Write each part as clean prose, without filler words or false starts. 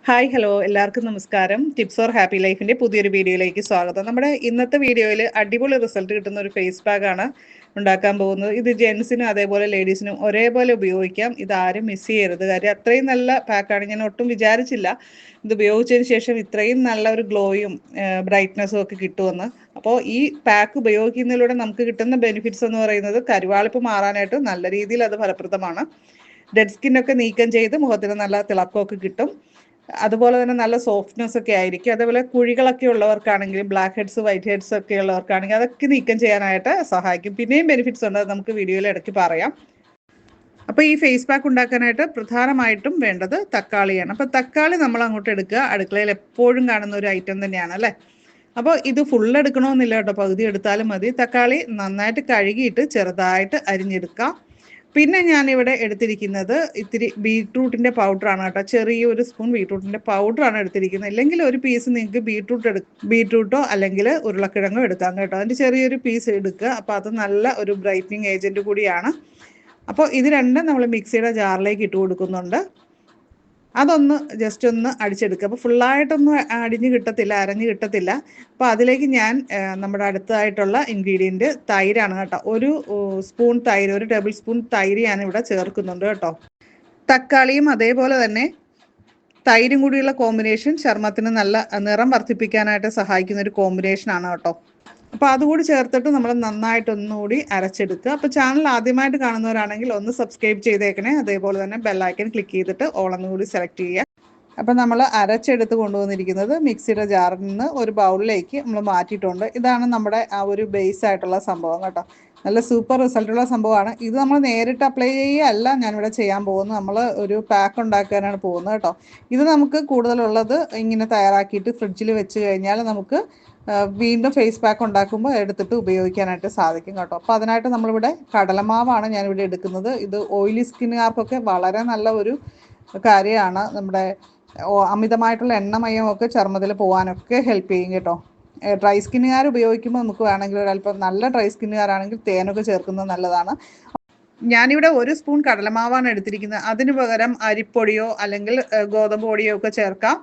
Hi hello എല്ലാവർക്കും നമസ്കാരം. Tips four happy ലൈഫിൻ്റെ പുതിയൊരു വീഡിയോയിലേക്ക് സ്വാഗതം. നമ്മുടെ ഇന്നത്തെ വീഡിയോയിൽ അടിപൊളി റിസൾട്ട് കിട്ടുന്ന ഒരു ഫേസ് പാക്കാണ് ഉണ്ടാക്കാൻ പോകുന്നത്. ഇത് ജെൻസിനും അതേപോലെ ലേഡീസിനും ഒരേപോലെ ഉപയോഗിക്കാം. ഇത് ആരും മിസ് ചെയ്യരുത്. കാര്യം അത്രയും നല്ല പാക്കാണ്. ഞാൻ ഒട്ടും വിചാരിച്ചില്ല ഇത് ഉപയോഗിച്ചതിന് ശേഷം ഇത്രയും നല്ല ഒരു ഗ്ലോയും ബ്രൈറ്റ്നസ്സും ഒക്കെ കിട്ടുമെന്ന്. അപ്പോൾ ഈ പാക്ക് ഉപയോഗിക്കുന്നതിലൂടെ നമുക്ക് കിട്ടുന്ന ബെനിഫിറ്റ്സ് എന്ന് പറയുന്നത് കരുവാളിപ്പ് മാറാനായിട്ട് നല്ല രീതിയിൽ അത് ഫലപ്രദമാണ്. ഡെഡ് സ്കിന്നൊക്കെ നീക്കം ചെയ്ത് മുഖത്തിന് നല്ല തിളക്കമൊക്കെ കിട്ടും. അതുപോലെ തന്നെ നല്ല സോഫ്റ്റ്നെസ് ഒക്കെ ആയിരിക്കും. അതേപോലെ കുഴികളൊക്കെ ഉള്ളവർക്കാണെങ്കിലും ബ്ലാക്ക് ഹെഡ്സ് വൈറ്റ് ഹെഡ്സ് ഒക്കെ ഉള്ളവർക്കാണെങ്കിൽ അതൊക്കെ നീക്കം ചെയ്യാനായിട്ട് സഹായിക്കും. പിന്നെയും ബെനിഫിറ്റ്സ് ഉണ്ട്, അത് നമുക്ക് വീഡിയോയിൽ ഇടയ്ക്ക് പറയാം. അപ്പോൾ ഈ ഫേസ് പാക്ക് ഉണ്ടാക്കാനായിട്ട് പ്രധാനമായിട്ടും വേണ്ടത് തക്കാളിയാണ്. അപ്പോൾ തക്കാളി നമ്മൾ അങ്ങോട്ട് എടുക്കുക. അടുക്കളയിൽ എപ്പോഴും കാണുന്ന ഒരു ഐറ്റം തന്നെയാണ് അല്ലേ. അപ്പോൾ ഇത് ഫുൾ എടുക്കണമെന്നില്ല കേട്ടോ, പകുതി എടുത്താലും മതി. തക്കാളി നന്നായിട്ട് കഴുകിയിട്ട് ചെറുതായിട്ട് അരിഞ്ഞെടുക്കാം. പിന്നെ ഞാനിവിടെ എടുത്തിരിക്കുന്നത് ഇത്തിരി ബീട്രൂട്ടിൻ്റെ പൗഡറാണ് കേട്ടോ. ചെറിയൊരു സ്പൂൺ ബീട്രൂട്ടിൻ്റെ പൗഡറാണ് എടുത്തിരിക്കുന്നത്. അല്ലെങ്കിൽ ഒരു പീസ് നിങ്ങൾക്ക് ബീട്രൂട്ടോ അല്ലെങ്കിൽ ഉരുളക്കിഴങ്ങോ എടുക്കാം കേട്ടോ. അതിൻ്റെ ചെറിയൊരു പീസ് എടുക്കുക. അപ്പോൾ അത് നല്ല ഒരു ബ്രൈറ്റനിങ് ഏജൻറ്റ് കൂടിയാണ്. അപ്പോൾ ഇത് രണ്ടും നമ്മൾ മിക്സിയുടെ ജാറിലേക്ക് ഇട്ട് കൊടുക്കുന്നുണ്ട്. അതൊന്ന് ജസ്റ്റ് ഒന്ന് അടിച്ചെടുക്കുക. അപ്പോൾ ഫുള്ളായിട്ടൊന്നും അടിഞ്ഞ് കിട്ടത്തില്ല, അരഞ്ഞ് കിട്ടത്തില്ല. അപ്പോൾ അതിലേക്ക് ഞാൻ നമ്മുടെ അടുത്തതായിട്ടുള്ള ഇൻഗ്രീഡിയൻറ്റ് തൈരാണ് കേട്ടോ. ഒരു സ്പൂൺ തൈര്, ഒരു ടേബിൾ സ്പൂൺ തൈര് ഞാനിവിടെ ചേർക്കുന്നുണ്ട് കേട്ടോ. തക്കാളിയും അതേപോലെ തന്നെ തൈരും കൂടിയുള്ള കോമ്പിനേഷൻ ചർമ്മത്തിന് നല്ല നിറം വർദ്ധിപ്പിക്കാനായിട്ട് സഹായിക്കുന്ന ഒരു കോമ്പിനേഷനാണ് കേട്ടോ. അപ്പോൾ അതുകൂടി ചേർത്തിട്ട് നമ്മൾ നന്നായിട്ടൊന്നുകൂടി അരച്ചെടുക്കുക. അപ്പോൾ ചാനൽ ആദ്യമായിട്ട് കാണുന്നവരാണെങ്കിൽ ഒന്ന് സബ്സ്ക്രൈബ് ചെയ്തേക്കണേ. അതേപോലെ തന്നെ ബെല്ലൈക്കൻ ക്ലിക്ക് ചെയ്തിട്ട് ഓളെന്നുകൂടി സെലക്ട് ചെയ്യുക. അപ്പോൾ നമ്മൾ അരച്ചെടുത്ത് കൊണ്ടുവന്നിരിക്കുന്നത് മിക്സിയുടെ ജാറിൽ നിന്ന് ഒരു ബൗളിലേക്ക് നമ്മൾ മാറ്റിയിട്ടുണ്ട്. ഇതാണ് നമ്മുടെ ആ ഒരു ബേസ് ആയിട്ടുള്ള സംഭവം കേട്ടോ. നല്ല സൂപ്പർ റിസൾട്ടുള്ള സംഭവമാണ്. ഇത് നമ്മൾ നേരിട്ട് അപ്ലൈ ചെയ്യുകയല്ല ഞാനിവിടെ ചെയ്യാൻ പോകുന്നത്, നമ്മൾ ഒരു പാക്ക് ഉണ്ടാക്കാനാണ് പോകുന്നത് കേട്ടോ. ഇത് നമുക്ക് കൂടുതലുള്ളത് ഇങ്ങനെ തയ്യാറാക്കിയിട്ട് ഫ്രിഡ്ജിൽ വെച്ച് കഴിഞ്ഞാൽ നമുക്ക് വീണ്ടും ഫേസ് പാക്ക് ഉണ്ടാക്കുമ്പോൾ എടുത്തിട്ട് ഉപയോഗിക്കാനായിട്ട് സാധിക്കും കേട്ടോ. അപ്പോൾ അതിനായിട്ട് നമ്മളിവിടെ കടലമാവാണ് ഞാനിവിടെ എടുക്കുന്നത്. ഇത് ഓയിലി സ്കിന്നുകാർക്കൊക്കെ വളരെ നല്ല ഒരു കാര്യമാണ്. നമ്മുടെ അമിതമായിട്ടുള്ള എണ്ണമയമൊക്കെ ചർമ്മത്തിൽ പോകാനൊക്കെ ഹെൽപ്പ് ചെയ്യും കേട്ടോ. ഡ്രൈ സ്കിന്നുകാർ ഉപയോഗിക്കുമ്പോൾ നമുക്ക് വേണമെങ്കിൽ ഒരല്പം നല്ല ഡ്രൈ സ്കിന്നുകാരാണെങ്കിൽ തേനൊക്കെ ചേർക്കുന്നത് നല്ലതാണ്. ഞാനിവിടെ ഒരു സ്പൂൺ കടലമാവാണ് എടുത്തിരിക്കുന്നത്. അതിന് പകരം അരിപ്പൊടിയോ അല്ലെങ്കിൽ ഗോതമ്പ് പൊടിയോ ഒക്കെ ചേർക്കാം.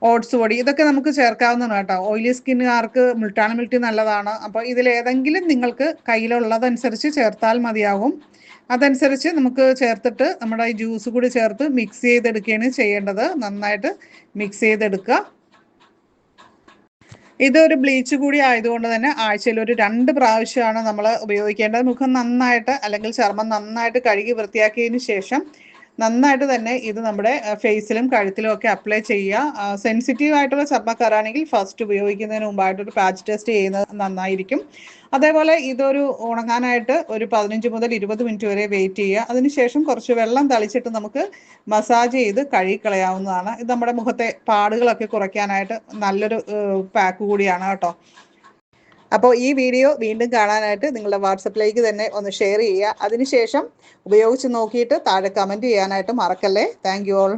ഓട്സ് പൊടി ഇതൊക്കെ നമുക്ക് ചേർക്കാവുന്നതാണ് കേട്ടോ. ഓയിലി സ്കിന്നുകാർക്ക് മുൾട്ടാന മിൽട്ടി നല്ലതാണ്. അപ്പോൾ ഇതിലേതെങ്കിലും നിങ്ങൾക്ക് കയ്യിലുള്ളതനുസരിച്ച് ചേർത്താൽ മതിയാകും. അതനുസരിച്ച് നമുക്ക് ചേർത്തിട്ട് നമ്മുടെ ഈ ജ്യൂസ് കൂടി ചേർത്ത് മിക്സ് ചെയ്തെടുക്കുകയാണ് ചെയ്യേണ്ടത്. നന്നായിട്ട് മിക്സ് ചെയ്തെടുക്കുക. ഇതൊരു ബ്ലീച്ച് കൂടി ആയതുകൊണ്ട് തന്നെ ആഴ്ചയിൽ ഒരു 2 പ്രാവശ്യമാണ് നമ്മൾ ഉപയോഗിക്കേണ്ടത്. മുഖം നന്നായിട്ട് അല്ലെങ്കിൽ ചർമ്മം നന്നായിട്ട് കഴുകി വൃത്തിയാക്കിയതിന് ശേഷം നന്നായിട്ട് തന്നെ ഇത് നമ്മുടെ ഫേസിലും കഴുത്തിലും ഒക്കെ അപ്ലൈ ചെയ്യുക. സെൻസിറ്റീവ് ആയിട്ടുള്ള ചർമ്മക്കാരാണെങ്കിൽ ഫസ്റ്റ് ഉപയോഗിക്കുന്നതിന് മുമ്പായിട്ടൊരു പാച്ച് ടെസ്റ്റ് ചെയ്യുന്നത് നന്നായിരിക്കും. അതേപോലെ ഇതൊരു ഉണങ്ങാനായിട്ട് ഒരു 15 മുതൽ 20 മിനിറ്റ് വരെ വെയിറ്റ് ചെയ്യുക. അതിനുശേഷം കുറച്ച് വെള്ളം തളിച്ചിട്ട് നമുക്ക് മസാജ് ചെയ്ത് കഴുകിക്കളയാവുന്നതാണ്. ഇത് നമ്മുടെ മുഖത്തെ പാടുകളൊക്കെ കുറയ്ക്കാനായിട്ട് നല്ലൊരു പാക്ക് കൂടിയാണ് കേട്ടോ. അപ്പോൾ ഈ വീഡിയോ വീണ്ടും കാണാനായിട്ട് നിങ്ങളുടെ വാട്സപ്പിലേക്ക് തന്നെ ഒന്ന് ഷെയർ ചെയ്യുക. അതിനുശേഷം ഉപയോഗിച്ച് നോക്കിയിട്ട് താഴെ കമൻറ്റ് ചെയ്യാനായിട്ട് മറക്കല്ലേ. Thank you all.